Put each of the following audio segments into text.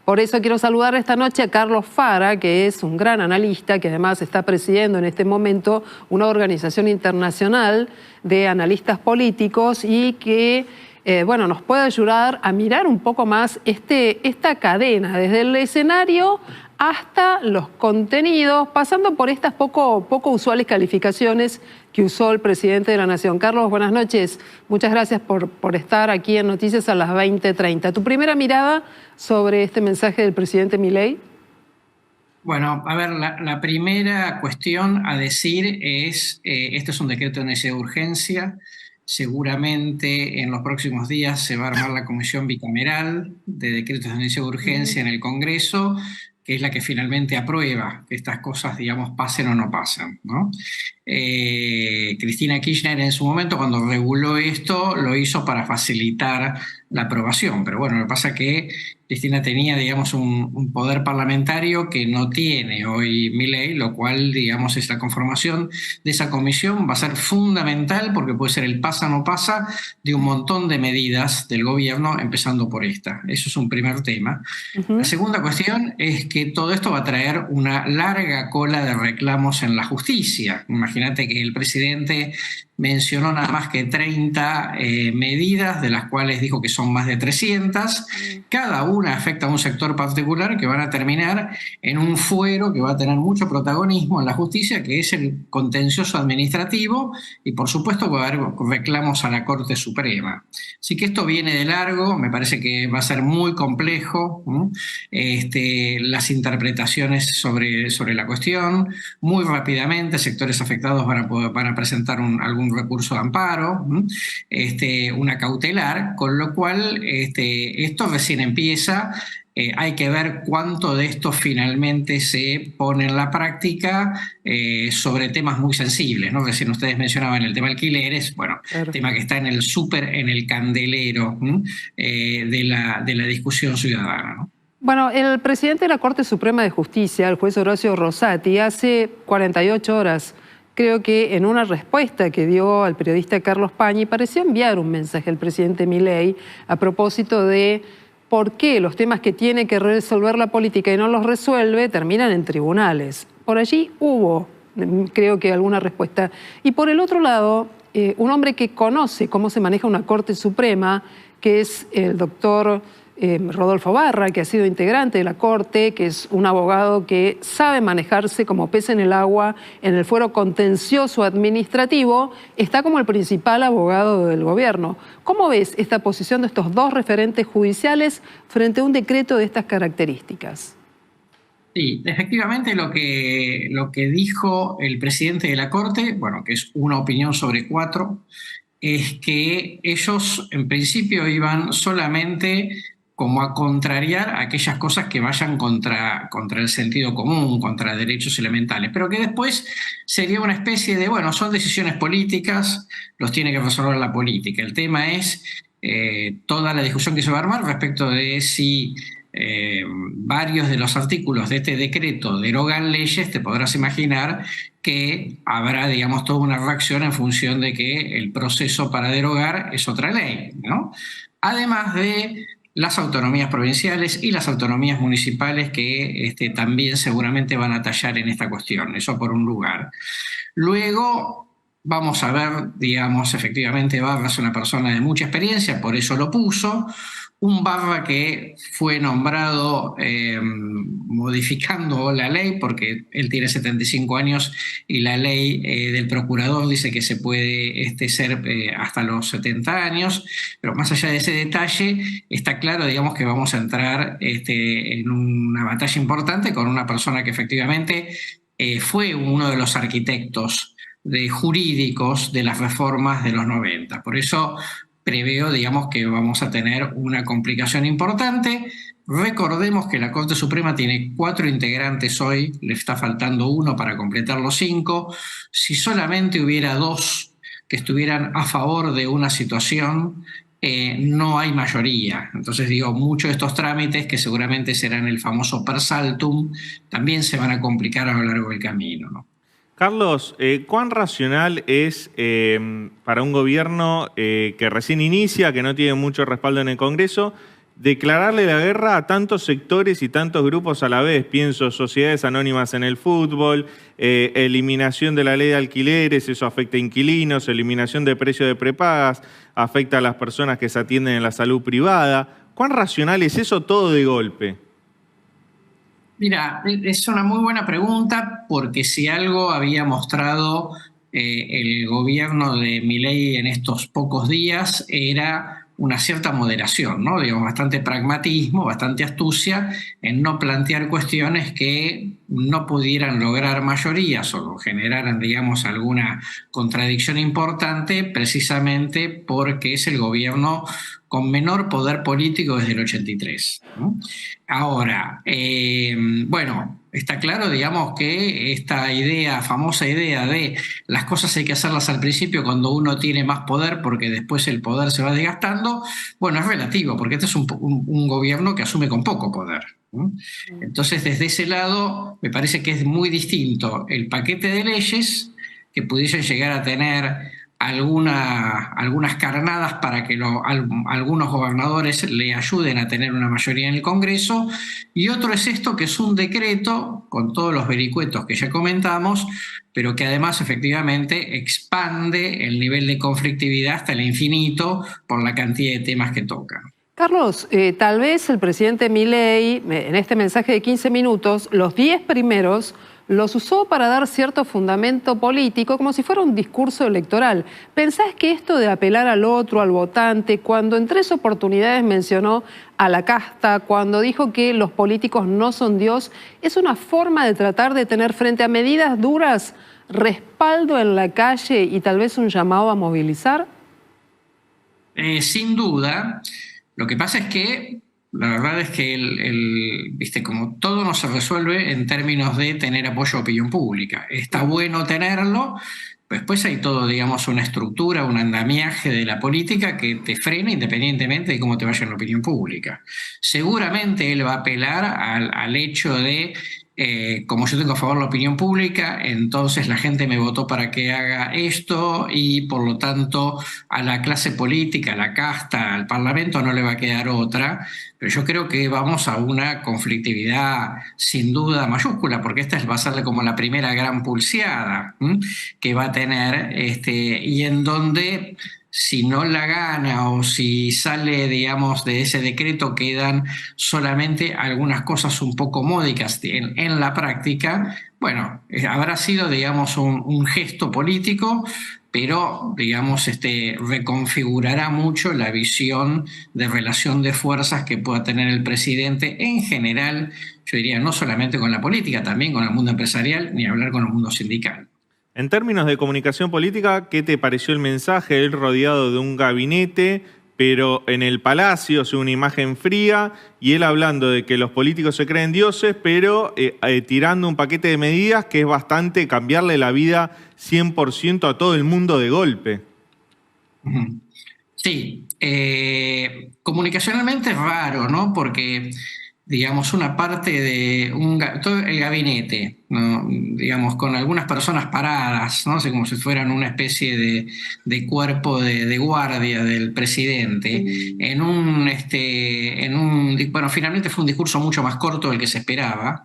Por eso quiero saludar esta noche a Carlos Fara, que es un gran analista, que además está presidiendo en este momento una organización internacional de analistas políticos y que bueno, nos puede ayudar a mirar un poco más esta cadena, desde el escenario hasta los contenidos, pasando por estas poco usuales calificaciones que usó el presidente de la Nación. Carlos, buenas noches. Muchas gracias por estar aquí en Noticias a las 20:30. ¿Tu primera mirada sobre este mensaje del presidente Milei? Bueno, a ver, la primera cuestión a decir es, este es un decreto de necesidad de urgencia. Seguramente en los próximos días se va a armar la comisión bicameral de decretos de necesidad de urgencia en el Congreso, que es la que finalmente aprueba que estas cosas, digamos, pasen o no pasen, ¿no? Cristina Kirchner en su momento, cuando reguló esto, lo hizo para facilitar la aprobación, pero bueno, lo que pasa es que Cristina tenía, digamos, un poder parlamentario que no tiene hoy Milei, lo cual, digamos, esta conformación de esa comisión va a ser fundamental porque puede ser el pasa o no pasa de un montón de medidas del gobierno, empezando por esta. Eso es un primer tema. La segunda cuestión es que todo esto va a traer una larga cola de reclamos en la justicia. Imagínate que el presidente mencionó nada más que 30 medidas, de las cuales dijo que son más de 300. Cada una afecta a un sector particular que van a terminar en un fuero que va a tener mucho protagonismo en la justicia, que es el contencioso administrativo, y por supuesto va a haber reclamos a la Corte Suprema. Así que esto viene de largo, me parece que va a ser muy complejo, las interpretaciones sobre la cuestión. Muy rápidamente sectores afectados van a presentar algún recurso de amparo, una cautelar, con lo cual esto recién empieza. Hay que ver cuánto de esto finalmente se pone en la práctica sobre temas muy sensibles, ¿no? Recién ustedes mencionaban el tema alquileres, bueno, claro. Tema que está en el candelero de la discusión ciudadana, ¿no? Bueno, el presidente de la Corte Suprema de Justicia, el juez Horacio Rosati, hace 48 horas, creo que en una respuesta que dio al periodista Carlos Pañi, pareció enviar un mensaje al presidente Milei a propósito de por qué los temas que tiene que resolver la política y no los resuelve terminan en tribunales. Por allí hubo, creo que, alguna respuesta. Y por el otro lado, un hombre que conoce cómo se maneja una Corte Suprema, que es el doctor Rodolfo Barra, que ha sido integrante de la Corte, que es un abogado que sabe manejarse como pez en el agua en el fuero contencioso administrativo, está como el principal abogado del gobierno. ¿Cómo ves esta posición de estos dos referentes judiciales frente a un decreto de estas características? Sí, efectivamente lo que dijo el presidente de la Corte, bueno, que es una opinión sobre 4, es que ellos en principio iban solamente como a contrariar aquellas cosas que vayan contra el sentido común, contra derechos elementales, pero que después sería una especie de, bueno, son decisiones políticas, los tiene que resolver la política. El tema es toda la discusión que se va a armar respecto de si varios de los artículos de este decreto derogan leyes. Te podrás imaginar que habrá, digamos, toda una reacción en función de que el proceso para derogar es otra ley, ¿no? Además de las autonomías provinciales y las autonomías municipales que también seguramente van a tallar en esta cuestión. Eso por un lugar. Luego vamos a ver, digamos, efectivamente Barra es una persona de mucha experiencia, por eso lo puso. Un Barra que fue nombrado modificando la ley, porque él tiene 75 años y la ley del procurador dice que se puede ser hasta los 70 años, pero más allá de ese detalle, está claro, digamos, que vamos a entrar en una batalla importante con una persona que efectivamente fue uno de los arquitectos jurídicos de las reformas de los 90. Por eso preveo, digamos, que vamos a tener una complicación importante. Recordemos que la Corte Suprema tiene 4 integrantes hoy, le está faltando 1 para completar los 5. Si solamente hubiera 2 que estuvieran a favor de una situación, no hay mayoría. Entonces, digo, muchos de estos trámites, que seguramente serán el famoso per saltum, también se van a complicar a lo largo del camino, ¿no? Carlos, ¿cuán racional es para un gobierno que recién inicia, que no tiene mucho respaldo en el Congreso, declararle la guerra a tantos sectores y tantos grupos a la vez. Pienso sociedades anónimas en el fútbol, eliminación de la ley de alquileres, eso afecta a inquilinos, eliminación de precio de prepagas, afecta a las personas que se atienden en la salud privada. ¿Cuán racional es eso todo de golpe? Mira, es una muy buena pregunta, porque si algo había mostrado el gobierno de Milei en estos pocos días era una cierta moderación, ¿no? Digamos, bastante pragmatismo, bastante astucia en no plantear cuestiones que no pudieran lograr mayorías o generaran, digamos, alguna contradicción importante, precisamente porque es el gobierno con menor poder político desde el 83, ¿no? Ahora, bueno, está claro, digamos, que esta idea, famosa idea de las cosas hay que hacerlas al principio cuando uno tiene más poder, porque después el poder se va desgastando, bueno, es relativo, porque este es un gobierno que asume con poco poder, ¿no? Entonces, desde ese lado, me parece que es muy distinto el paquete de leyes que pudiesen llegar a tener algunas carnadas para que algunos gobernadores le ayuden a tener una mayoría en el Congreso, y otro es esto, que es un decreto con todos los vericuetos que ya comentamos, pero que además efectivamente expande el nivel de conflictividad hasta el infinito por la cantidad de temas que toca. Carlos, tal vez el presidente Milei, en este mensaje de 15 minutos, los 10 primeros los usó para dar cierto fundamento político, como si fuera un discurso electoral. ¿Pensás que esto de apelar al otro, al votante, cuando en 3 oportunidades mencionó a la casta, cuando dijo que los políticos no son Dios, es una forma de tratar de tener frente a medidas duras respaldo en la calle y tal vez un llamado a movilizar? Sin duda. Lo que pasa es que la verdad es que viste, como todo no se resuelve en términos de tener apoyo a opinión pública. Está bueno tenerlo, pero después hay todo, digamos, una estructura, un andamiaje de la política que te frena independientemente de cómo te vaya en la opinión pública. Seguramente él va a apelar al hecho de como yo tengo a favor la opinión pública, entonces la gente me votó para que haga esto, y por lo tanto a la clase política, a la casta, al Parlamento no le va a quedar otra. Pero yo creo que vamos a una conflictividad sin duda mayúscula, porque esta va a ser como la primera gran pulseada que va a tener, y en donde, si no la gana o si sale, digamos, de ese decreto, quedan solamente algunas cosas un poco módicas en la práctica. Bueno, habrá sido, digamos, un gesto político, pero, digamos, reconfigurará mucho la visión de relación de fuerzas que pueda tener el presidente en general, yo diría, no solamente con la política, también con el mundo empresarial, ni hablar con el mundo sindical. En términos de comunicación política, ¿qué te pareció el mensaje? Él rodeado de un gabinete, pero en el Palacio, una imagen fría, y él hablando de que los políticos se creen dioses, pero tirando un paquete de medidas que es bastante cambiarle la vida 100% a todo el mundo de golpe. Sí, comunicacionalmente es raro, ¿no? Porque, digamos, una parte de todo el gabinete, ¿no? Digamos, con algunas personas paradas, ¿no? Como si fueran una especie de cuerpo de guardia del presidente, bueno, finalmente fue un discurso mucho más corto del que se esperaba,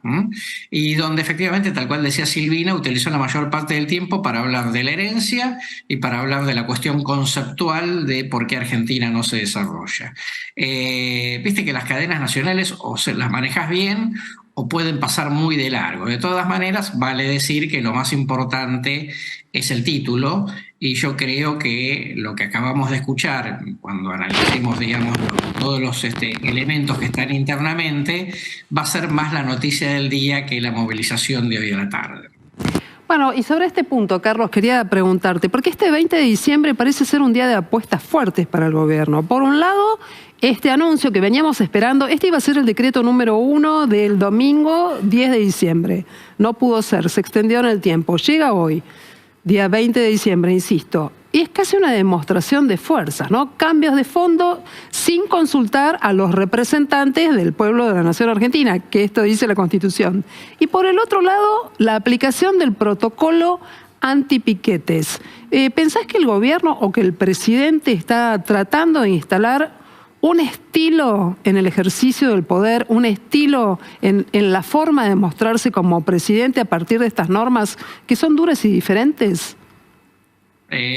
y donde efectivamente, tal cual decía Silvina, utilizó la mayor parte del tiempo para hablar de la herencia y para hablar de la cuestión conceptual de por qué Argentina no se desarrolla. Viste que las cadenas nacionales o se las manejas bien o pueden pasar muy de largo. De todas maneras, vale decir que lo más importante es el título, y yo creo que lo que acabamos de escuchar, cuando analicemos, digamos, todos los elementos que están internamente, va a ser más la noticia del día que la movilización de hoy a la tarde. Bueno, y sobre este punto, Carlos, quería preguntarte, porque este 20 de diciembre parece ser un día de apuestas fuertes para el gobierno. Por un lado, este anuncio que veníamos esperando, iba a ser el decreto número 1 del domingo 10 de diciembre. No pudo ser, se extendió en el tiempo. Llega hoy, día 20 de diciembre, insisto. Y es casi una demostración de fuerzas, ¿no? Cambios de fondo sin consultar a los representantes del pueblo de la nación argentina, que esto dice la Constitución. Y por el otro lado, la aplicación del protocolo antipiquetes. ¿Pensás que el gobierno o que el presidente está tratando de instalar un estilo en el ejercicio del poder, un estilo en la forma de mostrarse como presidente a partir de estas normas que son duras y diferentes?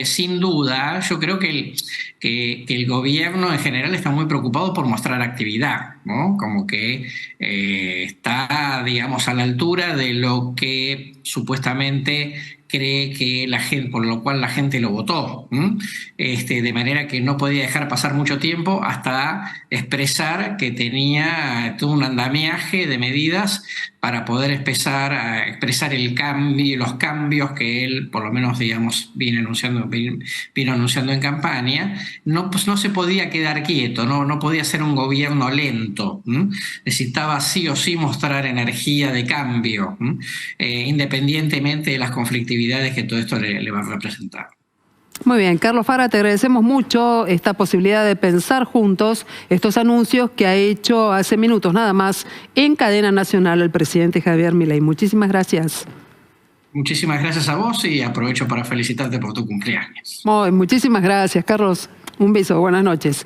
Sin duda, yo creo que el gobierno en general está muy preocupado por mostrar actividad, ¿no? Como que está, digamos, a la altura de lo que supuestamente cree que la gente, por lo cual la gente lo votó, de manera que no podía dejar pasar mucho tiempo hasta expresar que tenía todo un andamiaje de medidas para poder empezar a expresar los cambios que él, por lo menos, digamos, vino anunciando en campaña. No, pues no se podía quedar quieto, no podía ser un gobierno lento. Necesitaba sí o sí mostrar energía de cambio, independientemente de las conflictividades que todo esto le va a representar. Muy bien, Carlos Fara, te agradecemos mucho esta posibilidad de pensar juntos estos anuncios que ha hecho hace minutos nada más en cadena nacional el presidente Javier Milei. Muchísimas gracias. Muchísimas gracias a vos y aprovecho para felicitarte por tu cumpleaños. Muchísimas gracias, Carlos. Un beso, buenas noches.